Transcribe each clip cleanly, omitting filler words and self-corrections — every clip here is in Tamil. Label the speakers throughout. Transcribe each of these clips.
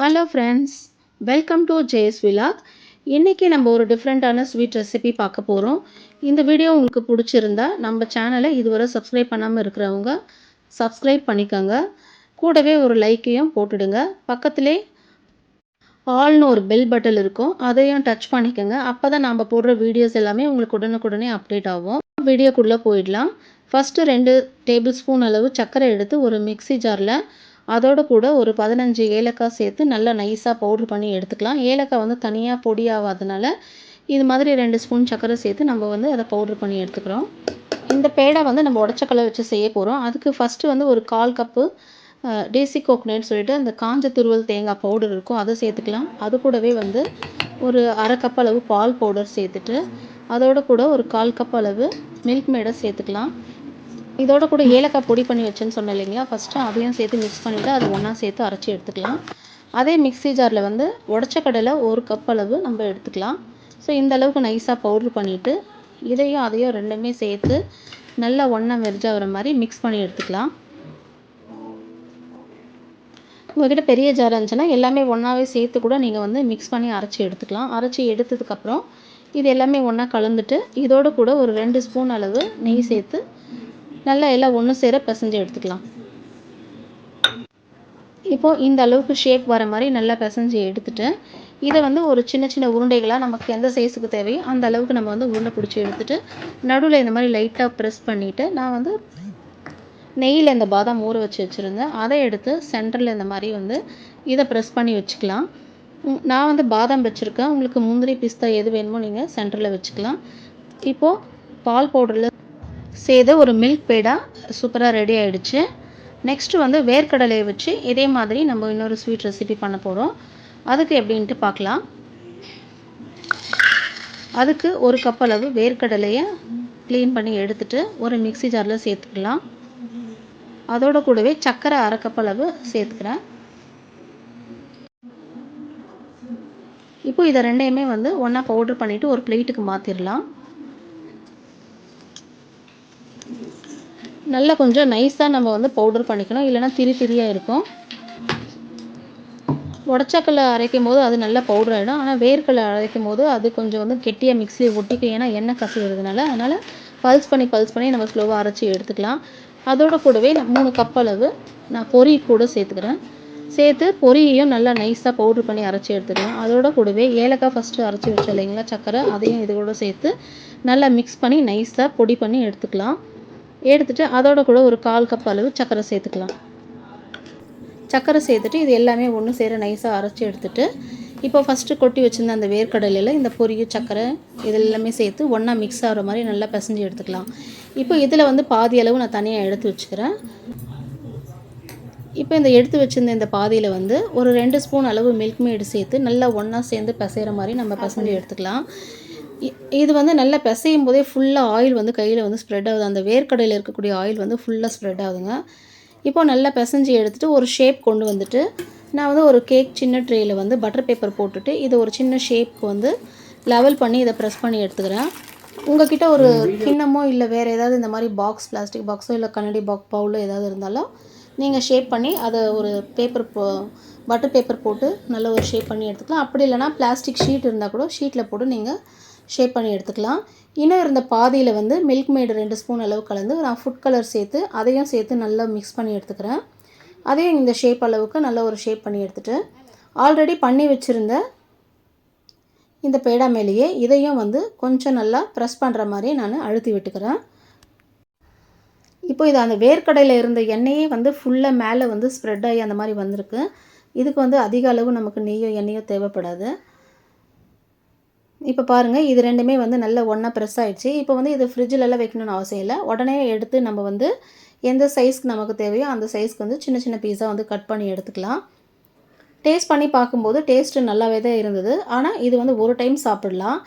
Speaker 1: Hello friends, welcome to Jayas vlog. இன்றைக்கி நம்ம ஒரு டிஃப்ரெண்ட்டான ஸ்வீட் ரெசிபி பார்க்க போகிறோம். இந்த வீடியோ உங்களுக்கு பிடிச்சிருந்தா நம்ம சேனலை இதுவரை சப்ஸ்கிரைப் பண்ணாமல் இருக்கிறவங்க சப்ஸ்கிரைப் பண்ணிக்கோங்க. கூடவே ஒரு லைக்கையும் போட்டுடுங்க. பக்கத்திலே ஆல்னு ஒரு பெல் பட்டன் இருக்கும், அதையும் டச் பண்ணிக்கோங்க. அப்போ தான் நம்ம போடுற வீடியோஸ் எல்லாமே உங்களுக்கு உடனுக்குடனே அப்டேட் ஆகும். வீடியோக்குள்ளே போயிடலாம். ஃபஸ்ட்டு 2 டேபிள் ஸ்பூன் அளவு சர்க்கரை எடுத்து ஒரு மிக்ஸி ஜாரில் அதோடு கூட ஒரு 15 ஏலக்காய் சேர்த்து நல்லா நைஸாக பவுட்ரு பண்ணி எடுத்துக்கலாம். ஏலக்காய் வந்து தனியாக பொடியாகாதனால இது மாதிரி 2 ஸ்பூன் சர்க்கரை சேர்த்து நம்ம வந்து அதை பவுட்ரு பண்ணி எடுத்துக்கிறோம். இந்த பேடை வந்து நம்ம உடச்சக்கல்லை வச்சு செய்ய போகிறோம். அதுக்கு ஃபஸ்ட்டு வந்து ஒரு 1/4 கப்பு டேசி கோகனட் சொல்லிட்டு அந்த காஞ்ச துருவல் தேங்காய் பவுடர் இருக்கும், அதை சேர்த்துக்கலாம். அது கூடவே வந்து ஒரு 1/2 கப் அளவு பால் பவுடர் சேர்த்துட்டு அதோடு கூட ஒரு 1/4 கப் அளவு மில்க் மேடை சேர்த்துக்கலாம். இதோட கூட ஏலக்காய் பொடி பண்ணி வச்சேன்னு சொன்னேன் இல்லைங்களா, ஃபஸ்ட்டு அதையும் சேர்த்து மிக்ஸ் பண்ணிவிட்டு அதை ஒன்றா சேர்த்து அரைச்சி எடுத்துக்கலாம். அதே மிக்ஸி ஜாரில் வந்து உடச்ச கடலை 1 கப் அளவு நம்ம எடுத்துக்கலாம். ஸோ இந்த அளவுக்கு நைஸாக பவுட்ரு பண்ணிவிட்டு இதையும் அதையும் ரெண்டுமே சேர்த்து நல்லா ஒன்றா மெர்ஜ் ஆகிற மாதிரி மிக்ஸ் பண்ணி எடுத்துக்கலாம். உங்கள்கிட்ட பெரிய ஜார் இருந்துச்சுன்னா எல்லாமே ஒன்றாவே சேர்த்து கூட நீங்கள் வந்து மிக்ஸ் பண்ணி அரைச்சி எடுத்துக்கலாம். அரைச்சி எடுத்ததுக்கப்புறம் இது எல்லாமே ஒன்றா கலந்துட்டு இதோடு கூட ஒரு 2 ஸ்பூன் அளவு நெய் சேர்த்து நல்லா எல்லாம் ஒன்று சேர பிசைஞ்சு எடுத்துக்கலாம். இப்போது இந்த அளவுக்கு ஷேப் வர மாதிரி நல்லா பிசைஞ்சு எடுத்துகிட்டு இதை வந்து ஒரு சின்ன சின்ன உருண்டைகளாக நமக்கு எந்த சைஸுக்கு தேவையோ அந்த அளவுக்கு நம்ம வந்து உருண்டை பிடிச்சி எடுத்துகிட்டு நடுவில் இந்த மாதிரி லைட்டாக ப்ரெஸ் பண்ணிவிட்டு நான் வந்து நெய்யில் இந்த பாதாம் ஊற வச்சு வச்சுருந்தேன், அதை எடுத்து சென்டரில் இந்த மாதிரி வந்து இதை ப்ரெஸ் பண்ணி வச்சுக்கலாம். நான் வந்து பாதாம் வச்சுருக்கேன், உங்களுக்கு முந்திரி பிஸ்தா எது வேணுமோ நீங்கள் சென்டரில் வச்சுக்கலாம். இப்போது பால் பவுடரில் செய்த ஒரு மில்க் பேடா சூப்பராக ரெடி ஆகிடுச்சு. நெக்ஸ்ட்டு வந்து வேர்க்கடலையை வச்சு இதே மாதிரி நம்ம இன்னொரு ஸ்வீட் ரெசிபி பண்ண போகிறோம். அதுக்கு எப்படின்ட்டு பார்க்கலாம். அதுக்கு 1 கப் அளவு வேர்க்கடலையை க்ளீன் பண்ணி எடுத்துகிட்டு ஒரு மிக்ஸி ஜாரில் சேர்த்துக்கலாம். அதோட கூடவே சர்க்கரை 1/2 கப் அளவு சேர்த்துக்கிறேன். இப்போ இதை ரெண்டையுமே வந்து ஒன்றா பவுட்ரு பண்ணிவிட்டு ஒரு பிளேட்டுக்கு மாற்றிடலாம். நல்லா கொஞ்சம் நைஸாக நம்ம வந்து பவுடர் பண்ணிக்கணும், இல்லைனா திரியாக இருக்கும். உடச்சக்கல்லை அரைக்கும் போது அது நல்லா பவுடர் ஆகிடும், ஆனால் வேர்க்கடலை அரைக்கும் போது அது கொஞ்சம் வந்து கெட்டியாக மிக்ஸியை ஒட்டிக்கும், ஏன்னா எண்ணெய் கசுகிறதுனால. அதனால் பல்ஸ் பண்ணி நம்ம ஸ்லோவாக அரைச்சி எடுத்துக்கலாம். அதோட கூடவே 3 கப் அளவு நான் பொரி கூட சேர்த்துக்கிறேன். சேர்த்து பொரியையும் நல்லா நைஸாக பவுட்ரு பண்ணி அரைச்சி எடுத்துக்கலாம். அதோட கூடவே ஏலக்காய் ஃபஸ்ட்டு அரைச்சி வச்சோம் இல்லைங்களா சர்க்கரை, அதையும் இது கூட சேர்த்து நல்லா மிக்ஸ் பண்ணி நைஸாக பொடி பண்ணி எடுத்துக்கலாம். எடுத்துகிட்டு அதோட கூட ஒரு 1/4 கப் அளவு சர்க்கரை சேர்த்துக்கலாம். சர்க்கரை சேர்த்துட்டு இது எல்லாமே ஒன்று சேர நைஸாக அரைச்சி எடுத்துகிட்டு இப்போ ஃபஸ்ட்டு கொட்டி வச்சுருந்த அந்த வேர்க்கடலையில் இந்த பொரியும் சர்க்கரை இது எல்லாமே சேர்த்து ஒன்றா மிக்ஸ் ஆகிற மாதிரி நல்லா பிசைஞ்சு எடுத்துக்கலாம். இப்போ இதில் வந்து பாதி அளவு நான் தனியாக எடுத்து வச்சுக்கிறேன். இப்போ இந்த எடுத்து வச்சுருந்த இந்த பாதியில் வந்து ஒரு 2 ஸ்பூன் அளவு மில்க் மேடு சேர்த்து நல்லா ஒன்றா சேர்ந்து பிசைகிற மாதிரி நம்ம பிசைஞ்சு எடுத்துக்கலாம். இது வந்து நல்லா பிசையும் போதே ஃபுல்லாக ஆயில் வந்து கையில் வந்து ஸ்ப்ரெட் ஆகுது, அந்த வேர்க்கடையில் இருக்கக்கூடிய ஆயில் வந்து ஃபுல்லாக ஸ்ப்ரெட் ஆகுதுங்க. இப்போ நல்லா பிசைஞ்சு எடுத்துகிட்டு ஒரு ஷேப் கொண்டு வந்துட்டு நான் வந்து ஒரு கேக் சின்ன ட்ரேயில் வந்து பட்டர் பேப்பர் போட்டுட்டு இதை ஒரு சின்ன ஷேப்க்கு வந்து லெவல் பண்ணி இதை ப்ரெஸ் பண்ணி எடுத்துக்கிறேன். உங்கள்கிட்ட ஒரு கிண்ணமோ இல்லை வேறு ஏதாவது இந்த மாதிரி பாக்ஸ், பிளாஸ்டிக் பாக்ஸோ இல்லை கண்ணாடி பவுலோ ஏதாவது இருந்தாலும் நீங்கள் ஷேப் பண்ணி அதை ஒரு பட்டர் பேப்பர் போட்டு நல்லா ஒரு ஷேப் பண்ணி எடுத்துக்கலாம். அப்படி இல்லைனா பிளாஸ்டிக் ஷீட் இருந்தால் கூட ஷீட்டில் போட்டு நீங்கள் ஷேப் பண்ணி எடுத்துக்கலாம். இன்னும் இருந்த பாதியில் வந்து மில்க் மேடு 2 ஸ்பூன் அளவு கலந்து நான் ஃபுட் கலர் சேர்த்து அதையும் சேர்த்து நல்லா மிக்ஸ் பண்ணி எடுத்துக்கிறேன். அதையும் இந்த ஷேப் அளவுக்கு நல்லா ஒரு ஷேப் பண்ணி எடுத்துகிட்டு ஆல்ரெடி பண்ணி வச்சுருந்த இந்த பேடா மேலேயே இதையும் வந்து கொஞ்சம் நல்லா ப்ரெஸ் பண்ணுற மாதிரி நான் அழுத்தி விட்டுக்கிறேன். இப்போ இது அந்த வேர்க்கடையில் இருந்த எண்ணெயே வந்து ஃபுல்லாக மேலே வந்து ஸ்ப்ரெட் ஆகி அந்த மாதிரி வந்திருக்கு. இதுக்கு வந்து அதிக அளவு நமக்கு நெய்யோ எண்ணெயோ தேவைப்படாது. இப்போ பாருங்கள், இது ரெண்டுமே வந்து நல்லா ஒன்றா ப்ரெஸ் ஆகிடுச்சு. இப்போ வந்து இது ஃப்ரிட்ஜிலலாம் வைக்கணும்னு அவசியம் இல்லை, உடனே எடுத்து நம்ம வந்து எந்த சைஸ்க்கு நமக்கு தேவையோ அந்த சைஸ்க்கு வந்து சின்ன சின்ன பீஸாக வந்து கட் பண்ணி எடுத்துக்கலாம். டேஸ்ட் பண்ணி பார்க்கும்போது டேஸ்ட்டு நல்லாவே தான் இருந்தது, ஆனால் இது வந்து ஒரு டைம் சாப்பிடலாம்.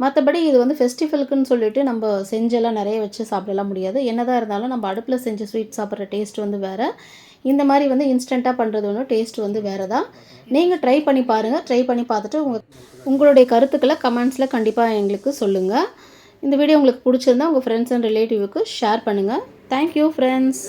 Speaker 1: மற்றபடி இது வந்து ஃபெஸ்டிவலுக்குன்னு சொல்லிட்டு நம்ம செஞ்செல்லாம் நிறைய வச்சு சாப்பிடலாம் முடியாது. என்னதான் இருந்தாலும் நம்ம அடுப்பில் செஞ்சு ஸ்வீட் சாப்பிட்ற டேஸ்ட் வந்து வேறு, இந்த மாதிரி வந்து இன்ஸ்டண்ட்டாக பண்ணுறது ஒன்று டேஸ்ட் வந்து வேறு தான். நீங்கள் ட்ரை பண்ணி பாருங்கள். ட்ரை பண்ணி பார்த்துட்டு உங்களுடைய கருத்துக்களை கமெண்ட்ஸில் கண்டிப்பாக எங்களுக்கு சொல்லுங்கள். இந்த வீடியோ உங்களுக்கு பிடிச்சிருந்தா உங்கள் ஃப்ரெண்ட்ஸ் அண்ட் ரிலேட்டிவ்க்கு ஷேர் பண்ணுங்கள். Thank you friends.